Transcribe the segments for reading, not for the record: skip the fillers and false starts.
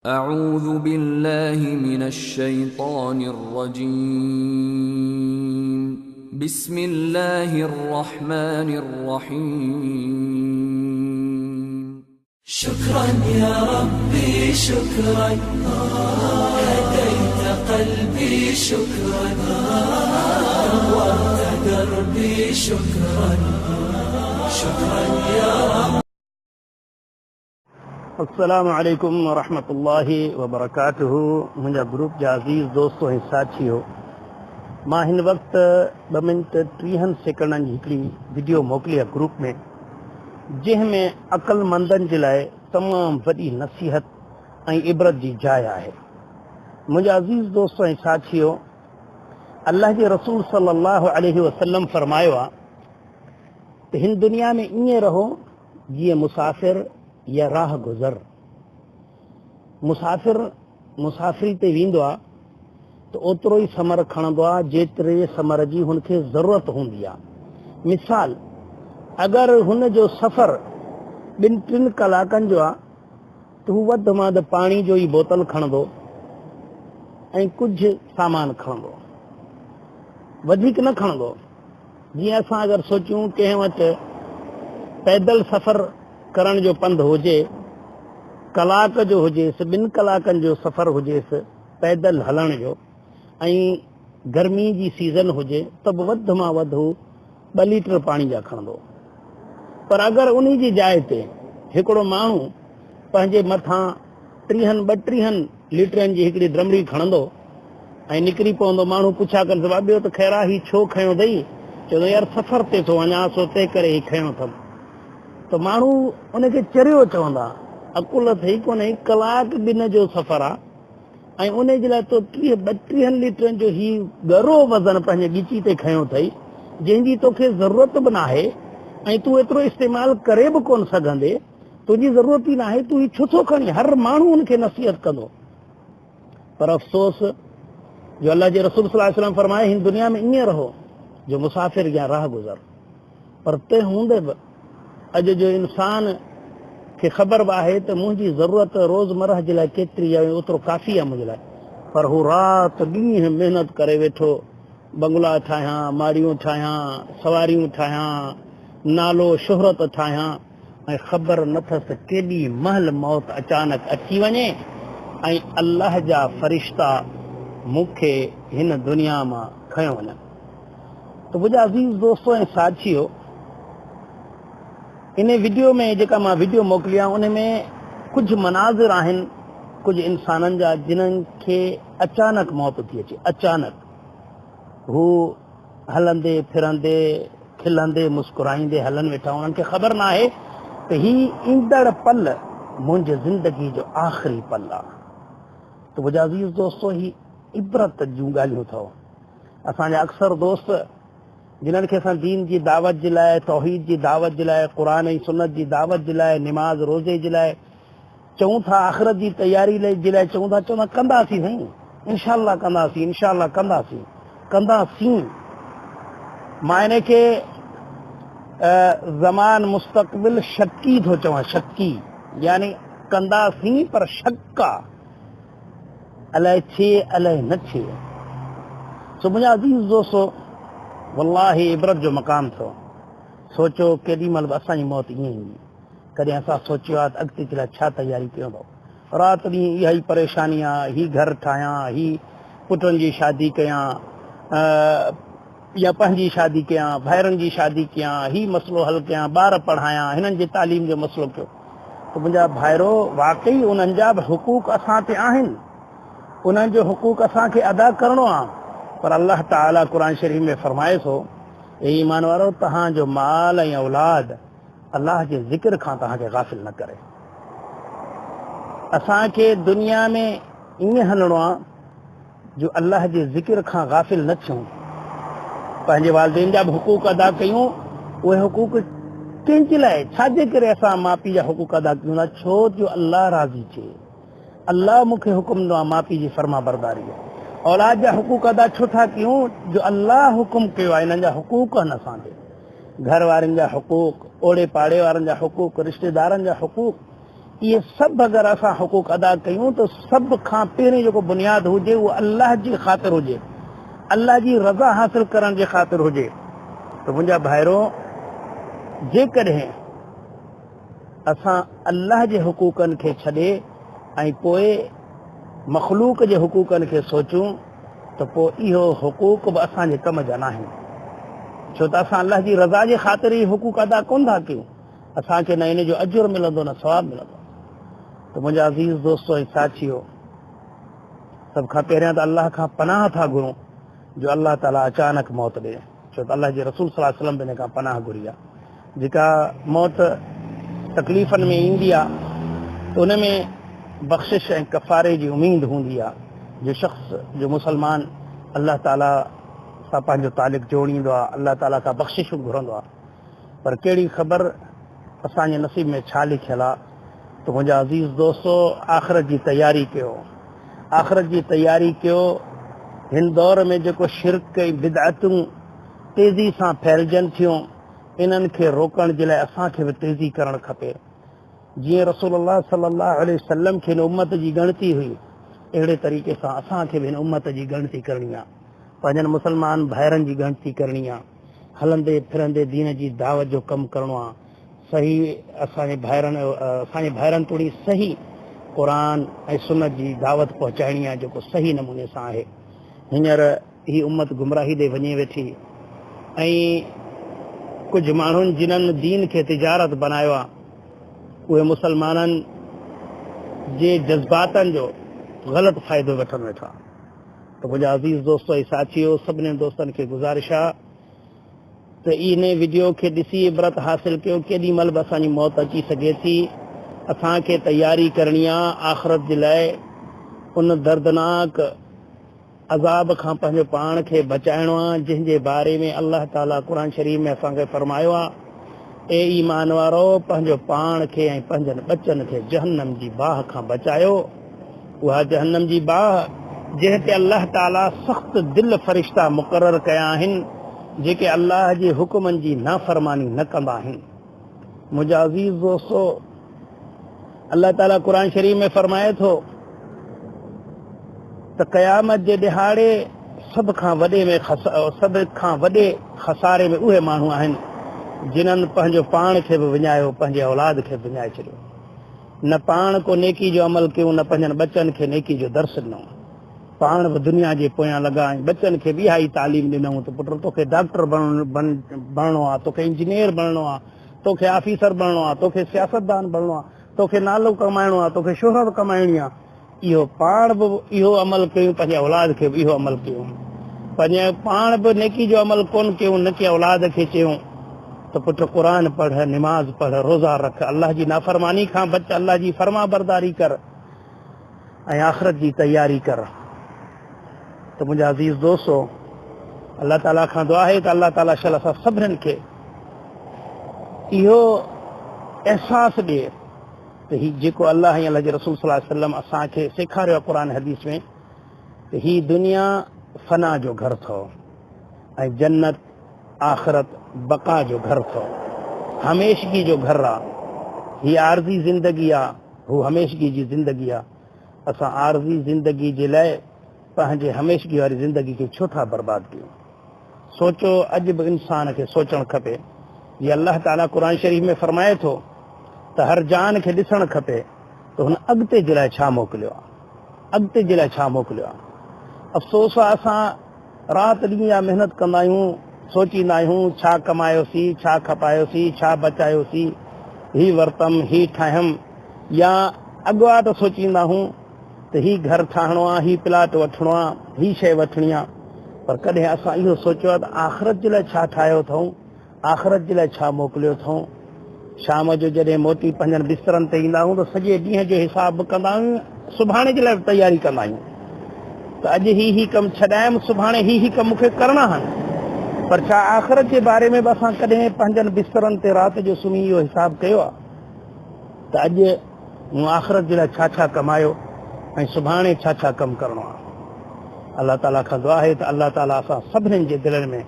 أعوذ بالله من الشيطان الرجيم بسم الله الرحمن الرحيم شكرا يا ربي شكرا هديت قلبي شكرا نورت دربي شكرا شكرا يا رب अस्सलामु अलैकुम वरहमतुल्लाहि वबरकातुहू। मुंहिंजा ग्रुप जा अज़ीज़ दोस्तों ऐं साथियो, मां हिन वक़्तु 2 मिंट 30 सेकंडनि जी हिकिड़ी वीडियो मोकिली आहे ग्रुप में, जंहिंमें अक़लमंदनि जे लाइ तमामु वॾी नसीहत ऐं इबरत जी जाइ आहे। मुंहिंजा अज़ीज़ दोस्तों ऐं साथियो, अल्लाह जे रसूल सल्लल्लाहु अलैहि वसल्लम फरमायो आहे त हिन दुनिया में ईअं रहो जीअं मुसाफ़िर या राह गुज़र। मुसाफ़िरी ते वेंदो आहे त ओतिरो ई समर खणंदो आहे जेतिरे समर जी हुनखे ज़रूरत हूंदी आहे। मिसाल, अगरि हुन जो सफ़र 2-3 कलाकनि जो आहे त हू वधि में वधि पाणी जो ई बोतल खणंदो ऐं कुझु सामान खणंदो, वधीक न खणंदो। जीअं असां अगरि सोचियूं कंहिं वटि पैदल सफ़र करण जो पंधु हुजे, कलाक जो हुजेसि, 2 कलाकनि जो सफ़र हुजेसि पैदल हलण जो, ऐं गर्मी जी सीज़न हुजे त बि वधि में वधि हू 2 लीटर पाणी जा खणंदो। पर अगरि उन जी जाइ ते हिकिड़ो माण्हू पंहिंजे मथां 32 लीटरनि जी हिकिड़ी ड्रमड़ी खणंदो ऐं निकिरी पवंदो, माण्हू पुछा कनि त ॿियो त ख़ैर आहे, ही छो खयो अथई? चवंदो यार सफ़र ते थो वञा, सो तंहिं करे ही खयो अथमि। त माण्हू उनखे चरियो चवंदा, अकुल अथई कोन्हे, कलाक ॿिनि जो सफ़र आहे ऐं उन जे लाइ तो 32 लीटरनि जो ही ॻरो वज़न पंहिंजे ॻिची ते खयो अथई, जंहिंजी तोखे ज़रूरत बि न आहे ऐं तूं एतिरो इस्तेमालु करे बि कोन सघंदे, तुंहिंजी ज़रूरत ई न आहे, तूं ही छो थो खणी? हर माण्हू उनखे नसीहत कंदो। पर अफ़सोस जो अल्लाह जे रसूल सल्लल्लाहु अलैहि वसल्लम फरमाए, हिन दुनिया में ईअं रहो जो मुसाफ़िर या राह गुज़र। पर तंहिं हूंदे बि अॼु जो इंसान खे ख़बर बि आहे त मुंहिंजी ज़रूरत रोज़मर्रा जे लाइ केतिरी आहे, ओतिरो काफ़ी आहे मुंहिंजे लाइ। पर हू राति ॾींहुं महिनत करे वेठो, बंगला ठाहियां, माड़ियूं ठाहियां, सवारियूं ठाहियां, नालो शोहरत ठाहियां, ऐं ख़बर न अथसि केॾी महिल मौत अचानक अची वञे ऐं अल्लाह जा फ़रिश्ता मूंखे हिन दुनिया मां खयो वञनि। त मुंहिंजा अज़ीज़ दोस्तो ऐं साथियो, इन वीडियो में जेका मां वीडियो मोकिली आहे उन में कुझु मनाज़िर आहिनि कुझु इंसाननि जा जिन्हनि खे अचानक मौत थी अचे। अचानक हू हलंदे फिरंदे खिलंदे मुस्कुराईंदे हलनि वेठा, उन्हनि खे ख़बर न आहे त ही ईंदड़ पल मुंहिंजी ज़िंदगी जो आख़िरी पल आहे। त मुंहिंजा अज़ीज़ दोस्तो, ही इबरत जूं ॻाल्हियूं अथव। असांजा अक्सर दोस्त जिन्हनि खे असां दीन जी दावत जे लाइ, तौहीद जी दावत जे लाइ, क़ुरान ऐं सुन्नत जी दावत जे लाइ, निमाज़ रोज़े जे लाइ चऊं था, आख़िरत जी तयारी जे लाइ चऊं था, चवंदा कंदासीं साईं, इंशाअल्लाह कंदासीं, इंशाअल्लाह कंदासीं। मां इन खे ज़मान मुस्तक़बिल शक्की थो चवां, शक्की यानी कंदासीं पर शक्का, अलाए थिए अलाए न थिए। सो मुंहिंजा अज़ीज़ दोस्तो, वल्लाही इबरत जो मक़ाम थो। सोचो केॾी महिल बि असांजी मौत ईअं ईंदी, कॾहिं असां सोचियो आहे त अॻिते जे लाइ छा तयारी कयूं था। राति ॾींहुं इहा ई परेशानी आहे, ही घर ठाहियां, ही पुटनि जी शादी कयां, या पंहिंजी शादी कयां, भाइरनि जी शादी कयां, ही मसइलो हल कयां, ॿार पढ़ायां, हिननि जे तालीम जो मसइलो कयो। त मुंहिंजा भाइरो, वाक़ई उन्हनि जा बि हुक़ूक़ असां ते आहिनि, उन्हनि जो हुक़ूक़ असांखे अदा करिणो आहे। पर अल्लाह ताला क़ुरान शरीफ़ में फरमाए थो, ए ईमान वारो, तव्हांजो माल ऐं औलाद अल्लाह जे ज़िक्र खां तव्हांखे गाफ़िल न करे। असांखे दुनिया में ईअं हलणो आहे जो अल्लाह जे ज़िक्र खां गाफ़िल न थियूं, पंहिंजे वालिदैन जा बि हुक़ूक़ अदा कयूं। उहे हुक़ूक़ कंहिंजे लाइ, छाजे करे असां माउ पीउ जा हुक़ूक़ अदा कयूं था? छो जो अल्लाह राज़ी थिए। अल्लाह मूंखे हुकुम ॾिनो आहे माउ पीउ जी फर्मा बरदारी। औलाद जा हुक़ूक़ अदा छो था कयूं? जो अल्लाह हुकुम कयो आहे, इन्हनि जा हुक़ूक़ आहिनि असांखे। घर वारनि जा हुक़ूक़, ओड़े पाड़े वारनि जा हुक़ूक़, रिश्तेदारनि जा हुक़ूक़, ये सभु अगरि असां हुकूक अदा कयूं त सभ खां पहिरीं जेको बुनियाद हुजे उहो अल्लाह जी ख़ातिर हुजे, अल्लाह जी रज़ा हासिल करण जे ख़ातिर हुजे। त मुंहिंजा भाइरो, जेकॾहिं असां अल्लाह जे हुकूकनि खे छॾे ऐं पोइ मख़लूक जे हुकूकनि खे सोचूं त पोइ इहो हुकूक बि असांजे कम जा न आहिनि। छो त असां अल्लाह जी रज़ा जे ख़ातिर ई हुकूक अदा कोन था कयूं, असांखे न इन जो अजुर मिलंदो न सवाब मिलंदो। त मुंहिंजा अज़ीज़ दोस्तो ऐं साथियो, सभ खां पहिरियां त अल्लाह खां पनाह था घुरूं जो अल्लाह ताला अचानक मौत ॾे। छो त अल्लाह जे रसूल सल्लल्लाहु अलैहि वसल्लम बि इन खां पनाह घुरी आहे। जेका मौत तकलीफ़नि में ईंदी आहे त उन में बख़्शिश ऐं कफ़ारे जी उमेद हूंदी आहे। जो शख़्स, जो मुसलमान अल्लाह ताला सां पंहिंजो तालिक़ जोड़ींदो आहे, अल्लाह ताला खां बख़्शिश घुरंदो आहे, पर कहिड़ी ख़बर असांजे नसीब में छा लिखियलु आहे। त मुंहिंजा अज़ीज़ दोस्तो, आख़िरत जी तयारी कयो, आख़िरत जी तयारी कयो। हिन दौर में जेको शिरक ऐं बिदअतूं तेज़ी सां फैलजनि थियूं, इन्हनि खे रोकण जे लाइ असांखे बि तेज़ी करणु खपे। जीअं रसूलुल्लाह सल्लल्लाहु अलैहि वसल्लम खे हिन उम्मत जी ॻणती हुई, अहिड़े तरीक़े सां असांखे बि हिन उम्मत जी ॻणती करणी आहे, पंहिंजनि मुस्लमान भाइरनि जी ॻणती करणी आहे, हलंदे फिरंदे दीन जी दावत जो कमु करिणो आहे। सही असांजे भाइरनि तोड़ी सही क़ुरान ऐं सुन्नत जी दावत पहुचाइणी आहे, जेको सही नमूने सां आहे। हींअर ही उम्मत गुमराही ॾे वञे वेठी ऐं कुझु माण्हुनि जिन्हनि दीन खे तिजारत बनायो आहे, उहे मुसलमाननि जे जज़्बातनि जो ग़लति फ़ाइदो वठनि वेठा। त मुंहिंजा अज़ीज़ दोस्तो ऐं साथियो, सभिनी दोस्तनि खे गुज़ारिश आहे त इन वीडियो खे ॾिसी इबरत हासिल कयो। केॾी महिल बि असांजी मौत अची सघे थी, असांखे तयारी करणी आहे आख़िरत जे लाइ। उन दर्दनाक अज़ाब खां पंहिंजो पाण खे बचाइणो आहे, जंहिंजे बारे में अल्लाह ताला क़ुर शरीफ़ में असांखे फरमायो आहे, ए ईमान वारो, पंहिंजो पाण खे ऐं पंहिंजनि बचनि खे जहन्नम जी बाह खां बचायो। उहा जहन्नम जी बाह जंहिं ते अल्लाह ताला सख़्त दिल फ़रिश्ता मुक़ररु कया आहिनि, जेके अल्लाह जे हुकुमनि जी नाफ़रमानी न कंदा आहिनि। मुंहिंजा अज़ीज़ दोस्तो, अल्लाह ताला क़ुर शरीफ़ में फरमाए थो त क़यामत जे ॾिहाड़े सभ खां वॾे खसारे में उहे माण्हू आहिनि जिन्हनि पंहिंजो पाण खे बि विञायो, पंहिंजे औलाद खे बि विञाए छॾियो। न पाण को नेकी जो अमल कयूं, न पंहिंजनि बचनि खे नेकी जो दर्स ॾिनऊं, पाण बि दुनिया जे पोयां लॻा ऐं बचनि खे बि इहा ई तालीम ॾिनऊं त पुट तोखे डॉक्टर बणिणो आहे, तोखे इंजीनियर बणिणो आहे, तोखे ऑफिसर बणिणो आहे, तोखे सियासतदान बणिणो आहे, तोखे नालो कमाइणो आहे, तोखे शोहरत कमाइणी आहे। इहो पाण बि इहो अमल कयूं, पंहिंजे औलाद खे बि इहो अमल कयूं। पंहिंजे पाण बि नेकी जो अमल कोन कयूं, न की औलाद खे चयूं त पुट क़ुर पढ़, निमाज़ पढ़, रोज़ा रख, अल्लाह जी नाफ़रमानी खां बच, अल्लाह जी फर्मा बरदारी कर ऐं आख़िरत जी तयारी कर। त मुंहिंजा अज़ीज़ दोस्तो, अल्लाह ताला खां दुआ आहे त अल्लाह ताला शल असां सभिनीनि खे इहो अहसासु ॾिए त ही जेको अल्लाह ऐं अल्लाह जे रसूल सल्लल्लाहु अलैहि वसल्लम असांखे सेखारियो आहे क़ुर हदीस में, त ही दुनिया फना जो घर अथव ऐं जन्नत आख़िरत बक़ा जो घर अथव, हमेशगी जो घर आहे। ही आरज़ी ज़िंदगी आहे, हू हमेशगी जी ज़िंदगी आहे। असां आरज़ी ज़िंदगी जे लाइ पंहिंजे हमेशगी वारी ज़िंदगी खे छो था बर्बाद कयूं। सोचो, अॼु बि इंसान खे सोचणु खपे। जीअं अल्लाह ताला क़ुर शरीफ़ में फरमाए थो त हर जान खे ॾिसणु खपे त हुन अॻिते जे लाइ छा मोकिलियो आहे, अॻिते जे लाइ छा मोकिलियो आहे। अफ़सोस आहे, असां राति ॾींहं जा महिनत कंदा आहियूं, सोचींदा आहियूं छा कमायोसीं, छा खपायोसीं, छा बचायोसीं, ही वरितमि, ही ठाहियमि, या अॻुवाट सोचींदा आहियूं त ही घर ठाहिणो आहे, ही प्लाट वठिणो आहे, ही शइ वठिणी आहे। पर कॾहिं असां इहो सोचियो आहे त आख़िरत जे लाइ छा ठाहियो अथऊं, आख़िरत जे लाइ छा मोकिलियो अथऊं। शाम जो जॾहिं मोटी पंहिंजनि बिस्तरनि ते ईंदा आहियूं त सॼे ॾींहं जो हिसाब कंदा आहियूं, सुभाणे जे लाइ तयारी कंदा आहियूं त अॼु ही कमु छॾायमि, सुभाणे ही कमु मूंखे करणा आहिनि। पर छा आख़िरत जे बारे में बि असां कॾहिं पंहिंजनि बिस्तरनि ते राति जो सुम्ही इहो हिसाब कयो आहे त अॼु मूं आख़िरत जे लाइ छा छा कमायो ऐं सुभाणे छा छा कमु करणो आहे। अल्लाह ताला खां दुआ आहे त अल्लाह ताला असां सभिनीनि जे दिलनि में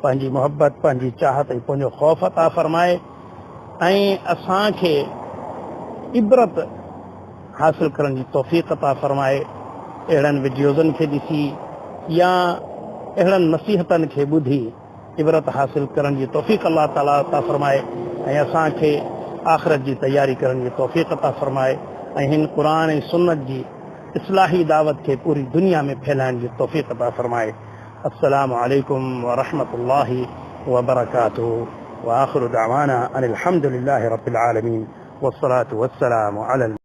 पंहिंजी मोहबत, पंहिंजी चाहत ऐं पंहिंजो ख़ौफ़ अता फरमाए ऐं असांखे इबरत हासिल करण जी तौफ़ीक़ अता फरमाए। अहिड़नि वीडियोज़नि खे ॾिसी या अहिड़नि नसीहतनि खे ॿुधी इबरत हासिल करण जी तौफ़ीक़ अल्लाह ताला अता फरमाए ऐं असांखे आख़िरत जी तयारी करण जी तौफ़ीक़ अता फरमाए ऐं हिन क़ुरान ऐं सुन्नत जी इस्लाही दावत खे पूरी दुनिया में फैलाइण जी तौफ़ीक़ अता फरमाए। अस्सलामु अलैकुम व रहमतुल्लाहि व बरकातुहू व आख़िरु दअवाना अनिल हम्दुलिल्लाहि रब्बिल आलमीन वस्सलातु वस्सलामु अलल